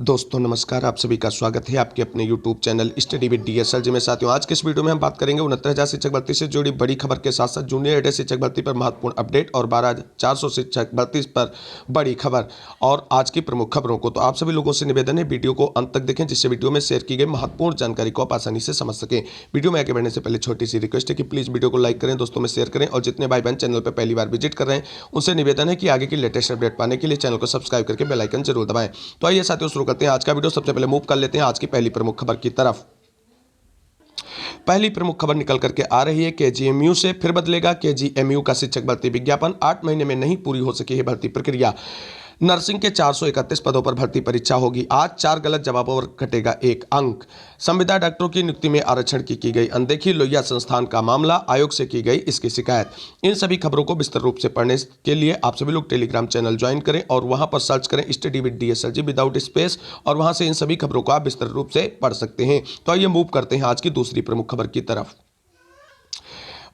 दोस्तों नमस्कार, आप सभी का स्वागत है आपके अपने YouTube channel study with DSL ji में। साथियों, आज के इस वीडियो में हम बात करेंगे 69,000 शिक्षक भर्ती से जुड़ी बड़ी खबर के साथ साथ जूनियर एडेड शिक्षक भर्ती पर महत्वपूर्ण अपडेट और 12,400 शिक्षक भर्ती पर बड़ी खबर और आज की प्रमुख खबरों को। तो आप सभी लोगों से निवेदन है वीडियो को अंत तक देखें, जिससे वीडियो में शेयर की गई महत्वपूर्ण जानकारी को आप आसानी से समझ सकें। वीडियो में आगे बढ़ने से पहले छोटी सी रिक्वेस्ट है कि प्लीज़ वीडियो को लाइक करें, दोस्तों में शेयर करें और जितने भाई बहन चैनल पर पहली बार विजिट कर रहे हैं उनसे निवेदन है कि आगे की लेटेस्ट अपडेट पाने के लिए चैनल को सब्सक्राइब करके बेल आइकन जरूर दबाएं। तो आइए साथियों शुरू करते हैं आज का वीडियो। सबसे पहले मूव कर लेते हैं आज की पहली प्रमुख खबर की तरफ। पहली प्रमुख खबर निकल करके आ रही है केजीएमयू से फिर बदलेगा केजीएमयू का शिक्षक भर्ती विज्ञापन। 8 महीने में नहीं पूरी हो सकी है भर्ती प्रक्रिया। नर्सिंग के 431 पदों पर भर्ती परीक्षा होगी आज। 4 गलत जवाबों पर कटेगा 1 अंक। संविदा डॉक्टरों की नियुक्ति में आरक्षण की गई अनदेखी। लोहिया संस्थान का मामला, आयोग से की गई इसकी शिकायत। इन सभी खबरों को विस्तार रूप से पढ़ने के लिए आप सभी लोग टेलीग्राम चैनल ज्वाइन करें और वहां पर सर्च करें study with DSL G without space, और वहां से इन सभी खबरों को आप विस्तार रूप से पढ़ सकते हैं। तो आइए मूव करते हैं आज की दूसरी प्रमुख खबर की तरफ।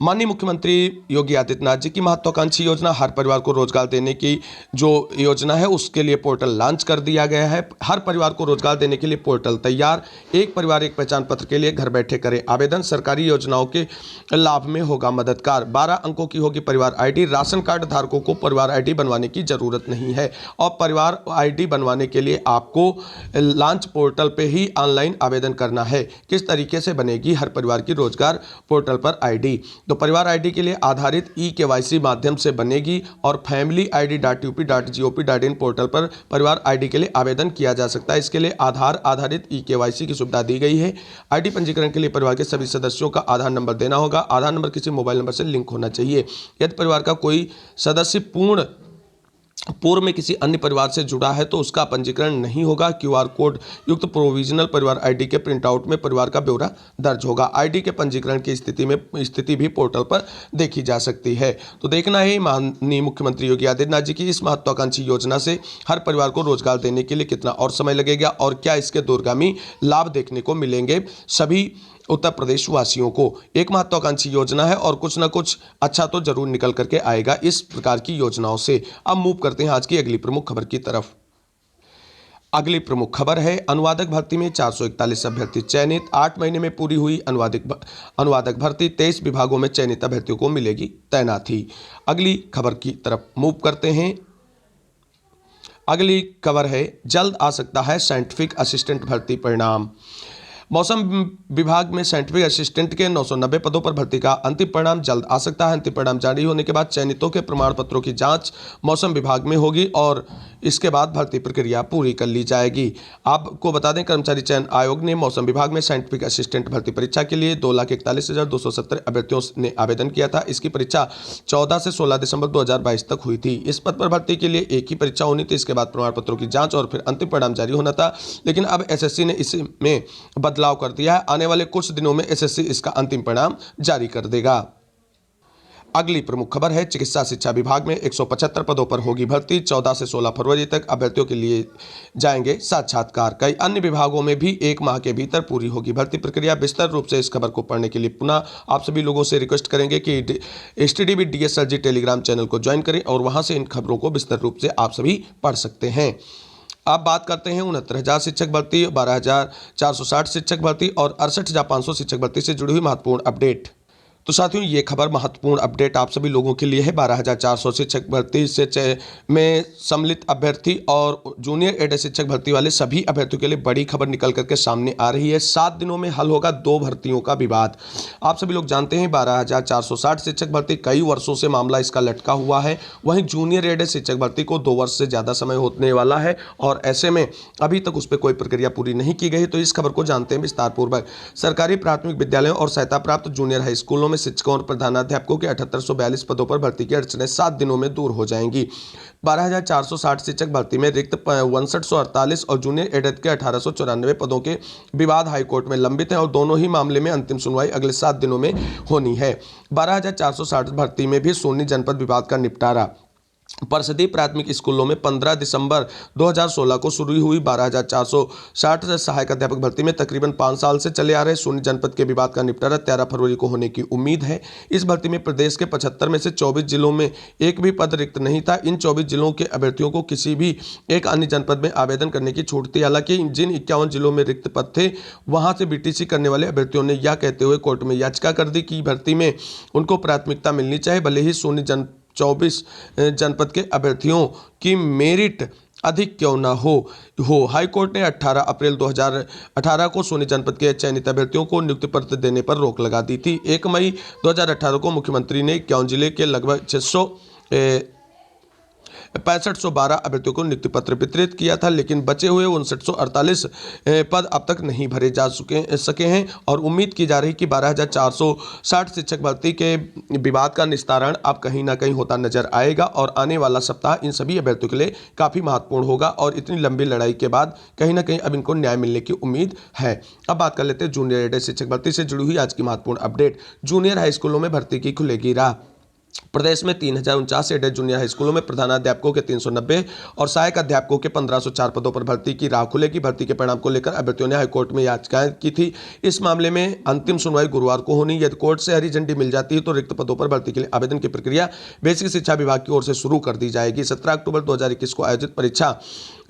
माननीय मुख्यमंत्री योगी आदित्यनाथ जी की महत्वाकांक्षी योजना हर परिवार को रोजगार देने की जो योजना है उसके लिए पोर्टल लॉन्च कर दिया गया है। हर परिवार को रोजगार देने के लिए पोर्टल तैयार। एक परिवार एक पहचान पत्र के लिए घर बैठे करें आवेदन। सरकारी योजनाओं के लाभ में होगा मददगार। 12 अंकों की होगी परिवार आईडी। राशन कार्ड धारकों को परिवार आईडी बनवाने की जरूरत नहीं है और परिवार आईडी बनवाने के लिए आपको लॉन्च पोर्टल पे ही ऑनलाइन आवेदन करना है। किस तरीके से बनेगी हर परिवार की रोजगार पोर्टल पर आईडी? तो परिवार आईडी के लिए आधारित ई-केवाईसी माध्यम से बनेगी और family-id.up.gov.in पोर्टल पर परिवार आईडी के लिए आवेदन किया जा सकता है। इसके लिए आधार आधारित ई-केवाईसी की सुविधा दी गई है। आईडी पंजीकरण के लिए परिवार के सभी सदस्यों का आधार नंबर देना होगा। आधार नंबर किसी मोबाइल नंबर से लिंक होना चाहिए। यदि परिवार का कोई सदस्य पूर्व में किसी अन्य परिवार से जुड़ा है तो उसका पंजीकरण नहीं होगा। क्यूआर कोड युक्त प्रोविजनल परिवार आईडी के प्रिंटआउट में परिवार का ब्यौरा दर्ज होगा। आईडी के पंजीकरण की स्थिति भी पोर्टल पर देखी जा सकती है। तो देखना है माननीय मुख्यमंत्री योगी आदित्यनाथ जी की इस महत्वाकांक्षी योजना से हर परिवार को रोजगार देने के लिए कितना और समय लगेगा और क्या इसके दूरगामी लाभ देखने को मिलेंगे सभी उत्तर प्रदेश वासियों को। एक महत्वाकांक्षी योजना है और कुछ ना कुछ अच्छा तो जरूर निकल करके आएगा इस प्रकार की योजनाओं से। अब मूव करते हैं आज की अगली प्रमुख खबर की तरफ। अगली प्रमुख खबर है अनुवादक भर्ती में 441 अभ्यर्थी चयनित। 8 महीने में पूरी हुई अनुवादक भर्ती। 23 विभागों में चयनित अभ्यर्थियों को मिलेगी तैनाती। अगली खबर की तरफ मूव करते हैं। अगली खबर है जल्द आ सकता है साइंटिफिक असिस्टेंट भर्ती परिणाम। मौसम विभाग में साइंटिफिक असिस्टेंट के 990 पदों पर भर्ती का अंतिम परिणाम जल्द आ सकता है। अंतिम परिणाम जारी होने के बाद चयनितों के प्रमाण पत्रों की जांच मौसम विभाग में होगी और इसके बाद भर्ती प्रक्रिया पूरी कर ली जाएगी। आपको बता दें कर्मचारी चयन आयोग ने मौसम विभाग में साइंटिफिक असिस्टेंट भर्ती परीक्षा के लिए 2,41,270 अभ्यर्थियों ने आवेदन किया था। इसकी परीक्षा 14 से 16 दिसंबर 2022 तक हुई थी। इस पद पर भर्ती के लिए एक ही परीक्षा होनी थी। इसके बाद प्रमाण पत्रों की जाँच और फिर अंतिम परिणाम जारी होना था, लेकिन अब SSC ने इसमें बदलाव कर दिया है। आने वाले कुछ दिनों में SSC इसका अंतिम परिणाम जारी कर देगा। अगली प्रमुख खबर है चिकित्सा शिक्षा विभाग में 175 पदों पर होगी भर्ती। 14 से 16 फरवरी तक अभ्यर्थियों के लिए जाएंगे साक्षात्कार। कई अन्य विभागों में भी 1 माह के भीतर पूरी होगी भर्ती प्रक्रिया। विस्तार रूप से इस खबर को पढ़ने के लिए पुनः आप सभी लोगों से रिक्वेस्ट करेंगे कि study with DSL G Telegram channel को ज्वाइन करें और वहां से इन खबरों को विस्तार रूप से आप सभी पढ़ सकते हैं। अब बात करते हैं 69,000 शिक्षक भर्ती, 12,460 शिक्षक भर्ती और 68,500 शिक्षक भर्ती से जुड़ी हुई महत्वपूर्ण अपडेट। तो साथियों ये खबर महत्वपूर्ण अपडेट आप सभी लोगों के लिए है। 12,400 शिक्षक भर्ती से में सम्मिलित अभ्यर्थी और जूनियर एडेड शिक्षक भर्ती वाले सभी अभ्यर्थियों के लिए बड़ी खबर निकल करके सामने आ रही है। 7 दिनों में हल होगा 2 भर्तियों का विवाद। आप सभी लोग जानते हैं 12,460 शिक्षक भर्ती कई वर्षों से मामला इसका लटका हुआ है। वहीं जूनियर एडेड शिक्षक भर्ती को 2 वर्ष से ज़्यादा समय होने वाला है और ऐसे में अभी तक उस पर कोई प्रक्रिया पूरी नहीं की गई। तो इस खबर को जानते हैं विस्तारपूर्वक। सरकारी प्राथमिक विद्यालयों और सहायता प्राप्त जूनियर हाई स्कूलों में शिक्षकों और प्रधानाध्यापकों के 7842 पदों पर भर्ती की अड़चनें 7 दिनों में दूर हो जाएंगी। 12,460 शिक्षक भर्ती में रिक्त 6248 और जूनियर एडेड के 1894 पदों के विवाद हाईकोर्ट में लंबित हैं और दोनों ही मामले में अंतिम सुनवाई अगले 7 दिनों में होनी है। 12,460 भर्ती में भी सोनी जनपद विवाद का निपटारा परिषदीय प्राथमिक स्कूलों में 15 दिसंबर 2016 को शुरू हुई 12,460 सहायक अध्यापक भर्ती में तकरीबन 5 साल से चले आ रहे शून्य जनपद के विवाद का निपटारा 13 फरवरी को होने की उम्मीद है। इस भर्ती में प्रदेश के 75 में से 24 जिलों में एक भी पद रिक्त नहीं था। इन 24 जिलों के अभ्यर्थियों को किसी भी एक अन्य जनपद में आवेदन करने की छूट थी। हालांकि जिन 51 जिलों में रिक्त पद थे वहां से बीटीसी करने वाले अभ्यर्थियों ने यह कहते हुए कोर्ट में याचिका कर दी कि भर्ती में उनको प्राथमिकता मिलनी चाहिए, भले ही शून्य 24 जनपद के अभ्यर्थियों की मेरिट अधिक क्यों ना हो। हाईकोर्ट ने 18 अप्रैल 2018 को शून्य जनपद के चयनित अभ्यर्थियों को नियुक्ति पत्र देने पर रोक लगा दी थी। 1 मई 2018 को मुख्यमंत्री ने 51 जिले के लगभग 6512 अभ्यर्थियों को नियुक्ति पत्र वितरित किया था, लेकिन बचे हुए 5948 पद अब तक नहीं भरे जा सके हैं और उम्मीद की जा रही कि 12,460 शिक्षक भर्ती के विवाद का निस्तारण अब कहीं ना कहीं होता नजर आएगा और आने वाला सप्ताह इन सभी अभ्यर्थियों के लिए काफ़ी महत्वपूर्ण होगा और इतनी लंबी लड़ाई के बाद कहीं ना कहीं अब इनको न्याय मिलने की उम्मीद है। अब बात कर लेते हैं जूनियर एडेड शिक्षक भर्ती से जुड़ी हुई आज की महत्वपूर्ण अपडेट। जूनियर हाई स्कूलों में भर्ती की खुलेगी राह। प्रदेश में 3049 एडेड जूनियर हाई स्कूलों में प्रधानाध्यापकों के 390 और सहायक अध्यापकों के 1504 पदों पर भर्ती की राह खुलेगी। भर्ती के परिणाम को लेकर अभ्यर्थियों ने हाईकोर्ट में याचिकाएं की थी। इस मामले में अंतिम सुनवाई गुरुवार को होनी। यदि कोर्ट से हरी झंडी मिल जाती है तो रिक्त पदों पर भर्ती के लिए आवेदन की प्रक्रिया बेसिक शिक्षा विभाग की ओर से शुरू कर दी जाएगी। 17 अक्टूबर 2021 को आयोजित परीक्षा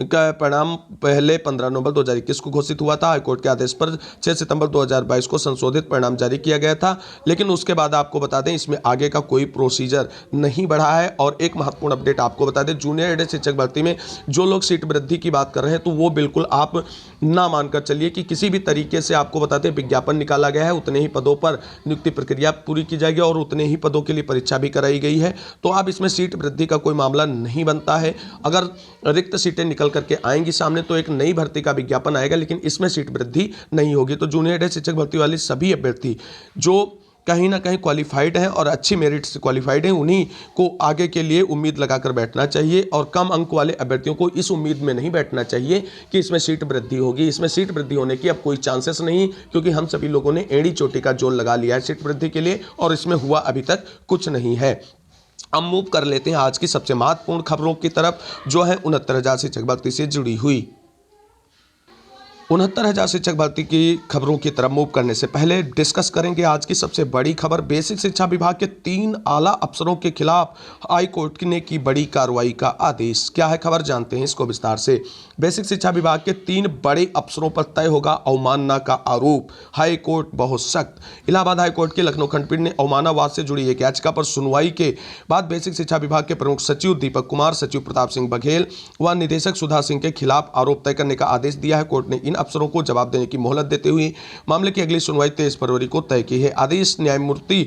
का परिणाम पहले 15 नवंबर 2021 को घोषित हुआ था। हाईकोर्ट के आदेश पर 6 सितंबर 2022 को संशोधित परिणाम जारी किया गया था, लेकिन उसके बाद आपको बता दें इसमें आगे का कोई प्रोसीजर नहीं बढ़ा है। और एक महत्वपूर्ण अपडेट आपको बता दें, जूनियर एडेड शिक्षक भर्ती में जो लोग सीट वृद्धि की बात कर रहे हैं तो वो बिल्कुल आप ना मानकर चलिए कि किसी भी तरीके से आपको बताते हैं विज्ञापन निकाला गया है, उतने ही पदों पर नियुक्ति प्रक्रिया पूरी की जाएगी और उतने ही पदों के लिए परीक्षा भी कराई गई है। तो अब इसमें सीट वृद्धि का कोई मामला नहीं बनता है। अगर रिक्त सीटें निकल करके आएंगी सामने तो एक नई भर्ती का विज्ञापन आएगा, लेकिन इसमें सीट वृद्धि नहीं होगी। तो जूनियर एडेड शिक्षक भर्ती वाले सभी अभ्यर्थी जो कहीं ना कहीं क्वालिफाइड हैं और अच्छी मेरिट से क्वालिफाइड हैं, उन्हीं को आगे के लिए उम्मीद लगाकर बैठना चाहिए और कम अंक वाले अभ्यर्थियों को इस उम्मीद में नहीं बैठना चाहिए कि इसमें सीट वृद्धि होगी। इसमें सीट वृद्धि होने की अब कोई चांसेस नहीं, क्योंकि हम सभी लोगों ने एड़ी चोटी का जोर लगा लिया है सीट वृद्धि के लिए और इसमें हुआ अभी तक कुछ नहीं है। अब मूव कर लेते हैं आज की सबसे महत्वपूर्ण खबरों की तरफ, जो है 69,000 शिक्षक भर्ती से जुड़ी हुई। 69,000 शिक्षक भर्ती की खबरों की तरफ मूव करने से पहले डिस्कस करेंगे आज की सबसे बड़ी खबर। बेसिक शिक्षा विभाग के 3 आला अफसरों के खिलाफ हाई कोर्ट ने की बड़ी कार्रवाई का आदेश। क्या है खबर, जानते हैं इसको विस्तार से। बेसिक शिक्षा विभाग के 3 बड़े अफसरों पर तय होगा अवमानना का आरोप, हाई कोर्ट बहुत सख्त। इलाहाबाद हाई कोर्ट की लखनऊ खंडपीठ ने अवमाननावाद से जुड़ी एक याचिका पर सुनवाई के बाद बेसिक शिक्षा विभाग के प्रमुख सचिव दीपक कुमार, सचिव प्रताप सिंह बघेल व निदेशक सुधा सिंह के खिलाफ आरोप तय करने का आदेश दिया है। कोर्ट ने इन अफसरों को जवाब देने की मोहलत देते हुए मामले की अगली सुनवाई 23 फरवरी को तय की है। आदेश न्यायमूर्ति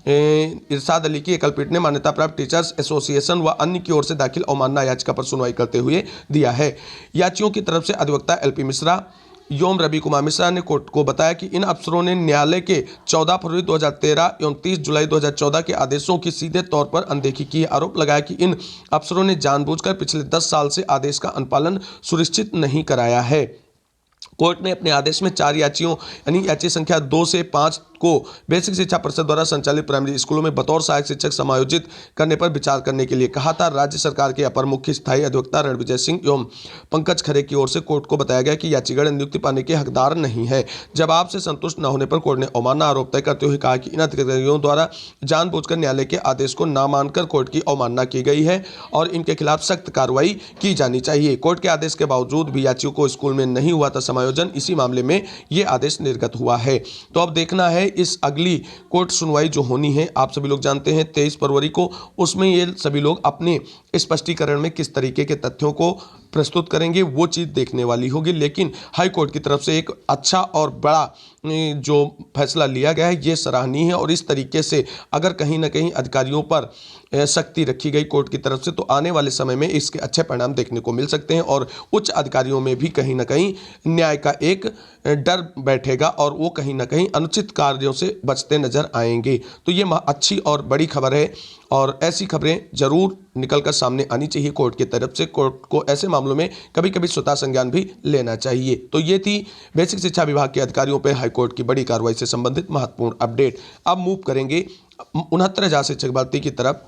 इरशाद अली की एकलपीठ ने मान्यता प्राप्त टीचर्स एसोसिएशन व अन्य की ओर से दाखिल अवमानना याचिका पर सुनवाई करते हुए दिया है। याचियों की तरफ से अधिवक्ता एलपी मिश्रा योम रवि कुमार मिश्रा ने कोर्ट को बताया कि इन अफसरों ने न्यायालय के 14 फरवरी 2013 एवं 30 जुलाई 2014 के आदेशों की सीधे तौर पर अनदेखी की। आरोप लगाया कि इन अफसरों ने जानबूझकर पिछले 10 साल से आदेश का अनुपालन सुनिश्चित नहीं कराया है। कोर्ट ने अपने आदेश में 4 याचियों यानी याची संख्या 2 से 5 को बेसिक शिक्षा परिषद द्वारा संचालित प्राइमरी स्कूलों में बतौर सहायक शिक्षक समायोजित करने पर विचार करने के लिए कहा था। राज्य सरकार के अपर मुख्य स्थायी अधिवक्ता रणविजय सिंह एवं पंकज खरे की ओर से कोर्ट को बताया गया कि याचिकागण नियुक्ति पाने के हकदार नहीं है। जवाब से संतुष्ट न होने पर कोर्ट ने अवमानना आरोप तय करते हुए कहा कि इन अधिकारियों द्वारा जानबूझकर न्यायालय के आदेश को न मानकर कोर्ट की अवमानना की गई है और इनके खिलाफ सख्त कार्रवाई की जानी चाहिए। कोर्ट के आदेश के बावजूद भी याचियों को स्कूल में नहीं हुआ था समायोजन, इसी मामले में ये आदेश निर्गत हुआ है। तो अब देखना है इस अगली कोर्ट सुनवाई जो होनी है, आप सभी लोग जानते हैं 23 फरवरी को, उसमें ये सभी लोग अपने स्पष्टीकरण में किस तरीके के तथ्यों को प्रस्तुत करेंगे वो चीज़ देखने वाली होगी। लेकिन हाई कोर्ट की तरफ से एक अच्छा और बड़ा जो फैसला लिया गया है ये सराहनीय है और इस तरीके से अगर कहीं ना कहीं अधिकारियों पर सख्ती रखी गई कोर्ट की तरफ से तो आने वाले समय में इसके अच्छे परिणाम देखने को मिल सकते हैं और उच्च अधिकारियों में भी कहीं ना कहीं न्याय का एक डर बैठेगा और वो कहीं ना कहीं अनुचित कार्यों से बचते नजर आएंगे। तो ये अच्छी और बड़ी खबर है और ऐसी खबरें जरूर निकल कर सामने आनी चाहिए कोर्ट की तरफ से। कोर्ट को ऐसे मामलों में कभी कभी स्वतः संज्ञान भी लेना चाहिए। तो ये थी बेसिक शिक्षा विभाग के अधिकारियों पर हाईकोर्ट की बड़ी कार्रवाई से संबंधित महत्वपूर्ण अपडेट। अब मूव करेंगे 69,000 शिक्षक भर्ती की तरफ।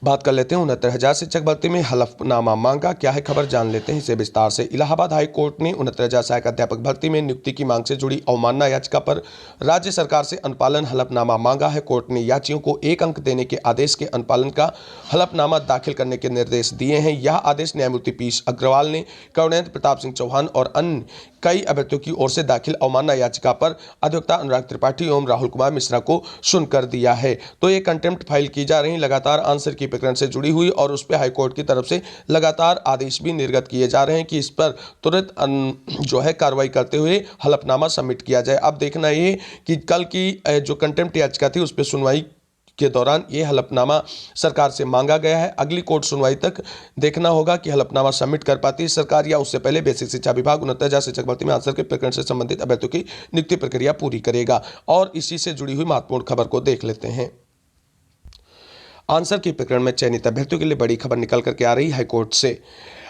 बात कर लेते हैं 69,000 शिक्षक भर्ती में हलफनामा मांगा, क्या है खबर, जान लेते हैं इसे विस्तार से। इलाहाबाद हाई कोर्ट ने 69,000 सहायक अध्यापक भर्ती में नियुक्ति की मांग से जुड़ी अवमानना याचिका पर राज्य सरकार से अनुपालन हलफनामा मांगा है। कोर्ट ने याचियों को 1 अंक देने के आदेश के अनुपालन का हलफनामा दाखिल करने के निर्देश दिए हैं। यह आदेश न्यायमूर्ति पीयूष अग्रवाल ने करुणेंद्र प्रताप सिंह चौहान और अन्य कई अभ्यर्थियों की ओर से दाखिल अवमानना याचिका पर अधिवक्ता अनुराग त्रिपाठी एवं राहुल कुमार मिश्रा को सुनकर दिया है। तो ये कंटेम्प्ट फाइल की जा रही लगातार आंसर की प्रकरण से जुड़ी हुई और उस पर हाईकोर्ट की तरफ से लगातार आदेश भी निर्गत किए जा रहे हैं कि इस पर तुरंत जो है कार्रवाई करते हुए हलफनामा सबमिट किया जाए। अब देखना ये कि कल की जो कंटेम्प्ट याचिका थी उस पर सुनवाई के दौरान ये हलफनामा सरकार से मांगा गया है। अगली कोर्ट सुनवाई तक देखना होगा कि हलफनामा सबमिट कर पाती है सरकार या उससे पहले बेसिक शिक्षा विभाग 69,000 शिक्षक भर्ती में आंसर के प्रकरण से संबंधित अभ्यर्थियों की नियुक्ति प्रक्रिया पूरी करेगा। और इसी से जुड़ी हुई महत्वपूर्ण खबर को देख लेते हैं। आंसर के प्रकरण में चयनित अभ्यर्थियों के लिए बड़ी खबर निकल करके आ रही हाईकोर्ट से।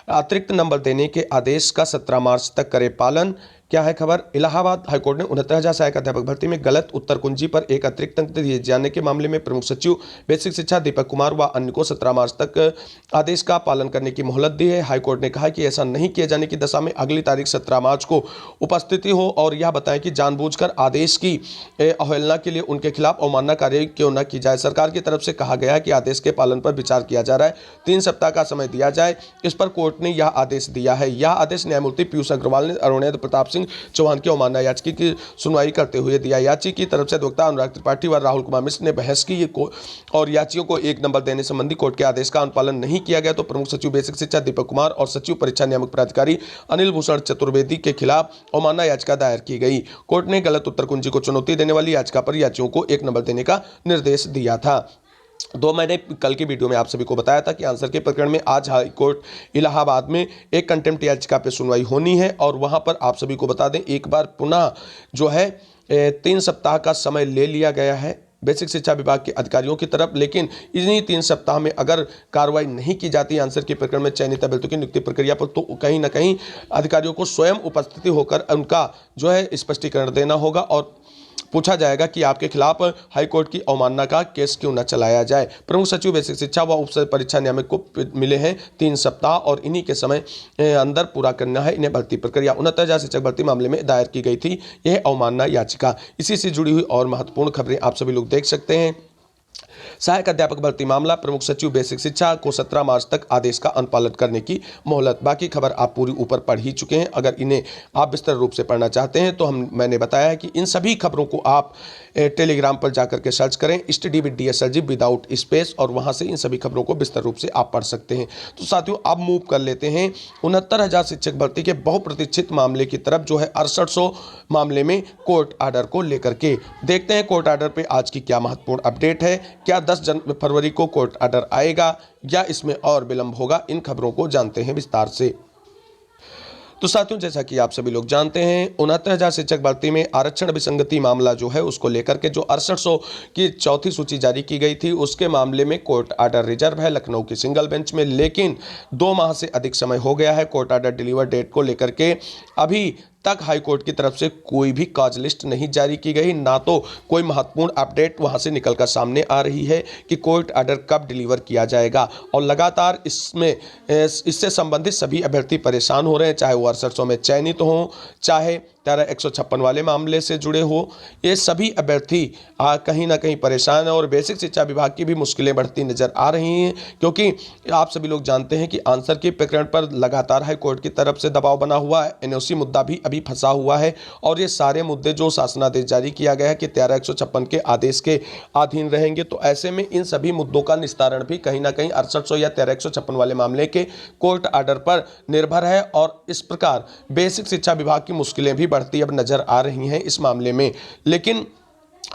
अतिरिक्त नंबर देने के आदेश का 17 मार्च तक करे पालन, क्या है खबर। इलाहाबाद हाईकोर्ट ने 69,000 सहायक अध्यापक भर्ती में गलत उत्तर कुंजी पर एक अतिरिक्त अंक दिए जाने के मामले में प्रमुख सचिव बेसिक शिक्षा दीपक कुमार व अन्य को 17 मार्च तक आदेश का पालन करने की मोहलत दी है। हाईकोर्ट ने कहा कि ऐसा नहीं किए जाने की दशा में अगली तारीख 17 मार्च को उपस्थिति हो और यह बताएं कि जानबूझकर आदेश की अवहेलना के लिए उनके खिलाफ अवमानना कार्रवाई क्यों न की जाए। सरकार की तरफ से कहा गया है कि आदेश के पालन पर विचार किया जा रहा है, 3 सप्ताह का समय दिया जाए। इस पर कोर्ट ने यह आदेश दिया है। यह आदेश न्यायमूर्ति पीयूष अग्रवाल ने अरुणेंद्र प्रताप सिंह चौहान की अवमानना याचिका की सुनवाई करते हुए दिया। याची की तरफ से अधिवक्ता अनुराग त्रिपाठी व राहुल कुमार मिश्र ने बहस की और याचियों को 1 नंबर देने संबंधी कोर्ट के आदेश का अनुपालन नहीं किया गया तो प्रमुख सचिव बेसिक शिक्षा दीपक कुमार और सचिव परीक्षा नियामक प्राधिकारी अनिल भूषण चतुर्वेदी के खिलाफ अवमानना याचिका दायर की गई। कोर्ट ने गलत उत्तर कुंजी को चुनौती देने वाली याचिका पर याचियों को 1 नंबर देने का निर्देश दिया था। मैंने कल की वीडियो में आप सभी को बताया था कि आंसर के प्रकरण में आज हाई कोर्ट इलाहाबाद में एक कंटेम्प्ट याचिका पर सुनवाई होनी है और वहां पर आप सभी को बता दें एक बार पुनः जो है 3 सप्ताह का समय ले लिया गया है बेसिक शिक्षा विभाग के अधिकारियों की तरफ। लेकिन इन्हीं 3 सप्ताह में अगर कार्रवाई नहीं की जाती आंसर के प्रकरण में चयनित अभ्यर्थियों की नियुक्ति प्रक्रिया पर तो कहीं ना कहीं अधिकारियों को स्वयं उपस्थिति होकर उनका जो है स्पष्टीकरण देना होगा और पूछा जाएगा कि आपके खिलाफ हाईकोर्ट की अवमानना का केस क्यों न चलाया जाए। प्रमुख सचिव बेसिक शिक्षा व उप परीक्षा नियामक को मिले हैं 3 सप्ताह और इन्हीं के समय अंदर पूरा करना है इन्हें भर्ती प्रक्रिया। 69,000 शिक्षक भर्ती मामले में दायर की गई थी यह अवमानना याचिका। इसी से जुड़ी हुई और महत्वपूर्ण खबरें आप सभी लोग देख सकते हैं। सहायक अध्यापक भर्ती मामला, प्रमुख सचिव बेसिक शिक्षा को 17 मार्च तक आदेश का अनुपालन करने की मोहलत। बाकी खबर आप पूरी ऊपर पढ़ ही चुके हैं। अगर इन्हें आप विस्तार रूप से पढ़ना चाहते हैं तो मैंने बताया है कि इन सभी खबरों को आप टेलीग्राम पर जाकर के सर्च करें study with DSLG without space और वहां से इन सभी खबरों को विस्तार रूप से आप पढ़ सकते हैं। तो साथियों अब मूव कर लेते हैं 69,000 शिक्षक भर्ती के बहुप्रतीक्षित मामले की तरफ जो है 6800 मामले में कोर्ट ऑर्डर को लेकर के। देखते हैं कोर्ट ऑर्डर पे आज की क्या महत्वपूर्ण अपडेट है। क्या 10 फरवरी को कोर्ट ऑर्डर आएगा या इसमें और विलंब होगा, इन खबरों को जानते हैं विस्तार से। तो साथियों जैसा कि आप सभी लोग जानते हैं 69,000 शिक्षक भर्ती में आरक्षण विसंगति मामला जो है उसको लेकर के जो 6800 की चौथी सूची जारी की गई थी उसके मामले में कोर्ट ऑर्डर रिजर्व है लखनऊ की सिंगल बेंच में। लेकिन 2 माह से अधिक समय हो गया है कोर्ट ऑर्डर डिलीवर डेट को लेकर के अभी तक हाई कोर्ट की तरफ से कोई भी काज लिस्ट नहीं जारी की गई, ना तो कोई महत्वपूर्ण अपडेट वहां से निकलकर सामने आ रही है कि कोर्ट ऑर्डर कब डिलीवर किया जाएगा। और लगातार इससे संबंधित सभी अभ्यर्थी परेशान हो रहे हैं, चाहे वो 6800 में चयनित हों, चाहे 156 वाले मामले से जुड़े हो। ये सभी अभ्यर्थी कहीं ना कहीं परेशान हैं और बेसिक शिक्षा विभाग की भी मुश्किलें बढ़ती नजर आ रही हैं क्योंकि आप सभी लोग जानते हैं कि आंसर के प्रकरण पर लगातार हाई कोर्ट की तरफ से दबाव बना हुआ है। NOC मुद्दा भी अभी फंसा हुआ है और ये सारे मुद्दे जो शासनादेश जारी किया गया है कि 13156 के आदेश के अधीन रहेंगे, तो ऐसे में इन सभी मुद्दों का निस्तारण भी कहीं ना कहीं 6800 या 13156 वाले मामले के कोर्ट ऑर्डर पर निर्भर है। और इस प्रकार बेसिक शिक्षा विभाग की मुश्किलें भी बढ़ती अब नजर आ रही हैं इस मामले में। लेकिन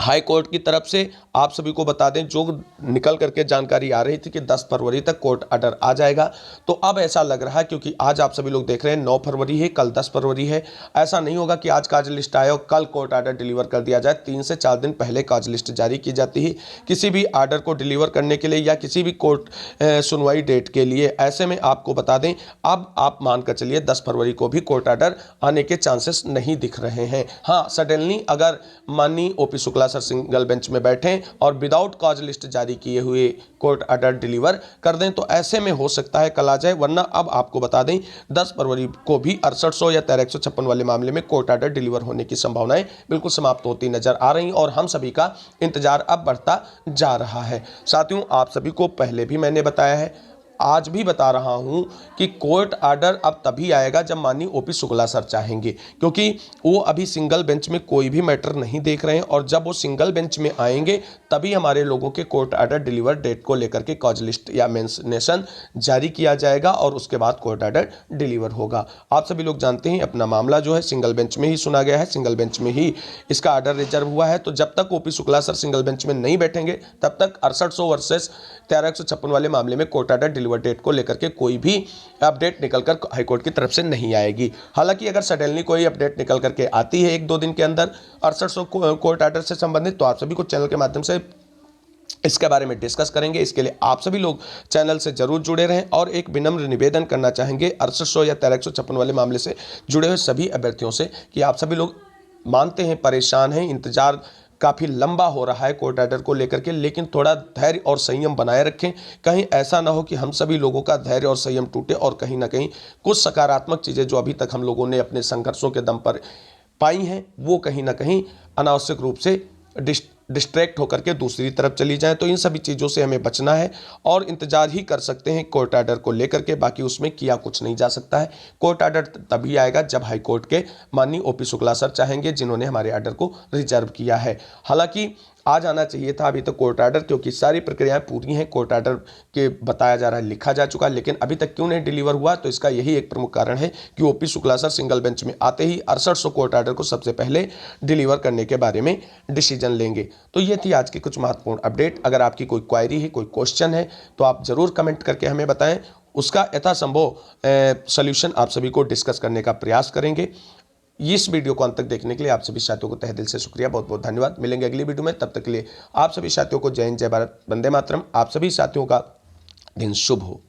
हाई कोर्ट की तरफ से आप सभी को बता दें जो निकल करके जानकारी आ रही थी कि 10 फरवरी तक कोर्ट ऑर्डर आ जाएगा, तो अब ऐसा लग रहा है क्योंकि आज आप सभी लोग देख रहे हैं 9 फरवरी है, कल 10 फरवरी है। ऐसा नहीं होगा कि आज काज लिस्ट आए और कल कोर्ट ऑर्डर डिलीवर कर दिया जाए। 3 से 4 दिन पहले काज लिस्ट जारी की जाती है किसी भी ऑर्डर को डिलीवर करने के लिए या किसी भी कोर्ट सुनवाई डेट के लिए। ऐसे में आपको बता दें अब आप मानकर चलिए 10 फरवरी को भी कोर्ट ऑर्डर आने के चांसेस नहीं दिख रहे हैं। हाँ, सडनली अगर माननीय OP Shukla Shukla sir single bench में बैठें और विदाउट कॉज लिस्ट जारी किए हुए कोर्ट ऑर्डर डिलीवर कर दें, तो ऐसे में हो सकता है कल आ जाए। वरना अब आपको बता दें 10 फरवरी को भी 6800 या 1356 वाले मामले में कोर्ट ऑर्डर डिलीवर होने की संभावनाएं बिल्कुल समाप्त होती नजर आ रही और हम सभी का इंतजार अब बढ़ता जा रहा है। साथियों, आप सभी को पहले भी मैंने बताया है, आज भी बता रहा हूं कि कोर्ट ऑर्डर अब तभी आएगा जब माननीय ओपी शुक्ला सर चाहेंगे, क्योंकि वो अभी सिंगल बेंच में कोई भी मैटर नहीं देख रहे हैं और जब वो सिंगल बेंच में आएंगे तभी हमारे लोगों के कोर्ट ऑर्डर डिलीवर डेट को लेकर के कॉज लिस्ट या मेंशनेशन जारी किया जाएगा और उसके बाद कोर्ट ऑर्डर डिलीवर होगा। आप सभी लोग जानते हैं अपना मामला जो है सिंगल बेंच में ही सुना गया है, सिंगल बेंच में ही इसका ऑर्डर रिजर्व हुआ है। तो जब तक OP Shukla sir single bench में नहीं बैठेंगे तब तक 6800 वर्सेस 1356 वाले मामले में कोर्ट ऑर्डर डिलीवर डेट को लेकर के कोई भी अपडेट निकलकर हाईकोर्ट की तरफ से नहीं आएगी। हालांकि अगर सडनली कोई अपडेट निकल करके आती है 1-2 दिन के अंदर 6800 कोर्ट ऑर्डर से संबंधित, तो आप सभी को चैनल के माध्यम से इसके बारे में डिस्कस करेंगे। इसके लिए आप सभी लोग चैनल से जरूर जुड़े रहें और एक विनम्र निवेदन करना चाहेंगे 6800 या 1356 वाले मामले से जुड़े हुए सभी अभ्यर्थियों से कि आप सभी लोग मानते हैं, परेशान हैं, इंतजार काफ़ी लंबा हो रहा है कोर्ट ऑर्डर को लेकर के, लेकिन थोड़ा धैर्य और संयम बनाए रखें। कहीं ऐसा ना हो कि हम सभी लोगों का धैर्य और संयम टूटे और कहीं ना कहीं कुछ सकारात्मक चीज़ें जो अभी तक हम लोगों ने अपने संघर्षों के दम पर पाई हैं वो कहीं ना कहीं अनावश्यक रूप से डिस्ट्रैक्ट होकर के दूसरी तरफ चली जाएं। तो इन सभी चीज़ों से हमें बचना है और इंतजार ही कर सकते हैं कोर्ट ऑर्डर को लेकर के, बाकी उसमें किया कुछ नहीं जा सकता है। कोर्ट ऑर्डर तभी आएगा जब हाई कोर्ट के माननीय ओपी शुक्ला सर चाहेंगे, जिन्होंने हमारे ऑर्डर को रिजर्व किया है। हालांकि आ जाना चाहिए था अभी तक कोर्ट ऑर्डर, क्योंकि सारी प्रक्रियाएं पूरी हैं, कोर्ट ऑर्डर के बताया जा रहा है लिखा जा चुका है, लेकिन अभी तक क्यों नहीं डिलीवर हुआ, तो इसका यही एक प्रमुख कारण है कि OP Shukla sir single bench में आते ही 6800 कोर्ट ऑर्डर को सबसे पहले डिलीवर करने के बारे में डिसीजन लेंगे। तो ये थी आज की कुछ महत्वपूर्ण अपडेट। अगर आपकी कोई क्वायरी है, कोई क्वेश्चन है, तो आप ज़रूर कमेंट करके हमें बताएं, उसका यथासंभव सॉल्यूशन आप सभी को डिस्कस करने का प्रयास करेंगे। इस वीडियो को अंत तक देखने के लिए आप सभी साथियों को तहे दिल से शुक्रिया, बहुत बहुत धन्यवाद। मिलेंगे अगली वीडियो में, तब तक के लिए आप सभी साथियों को जय हिंद, जय भारत, वंदे मातरम। आप सभी साथियों का दिन शुभ हो।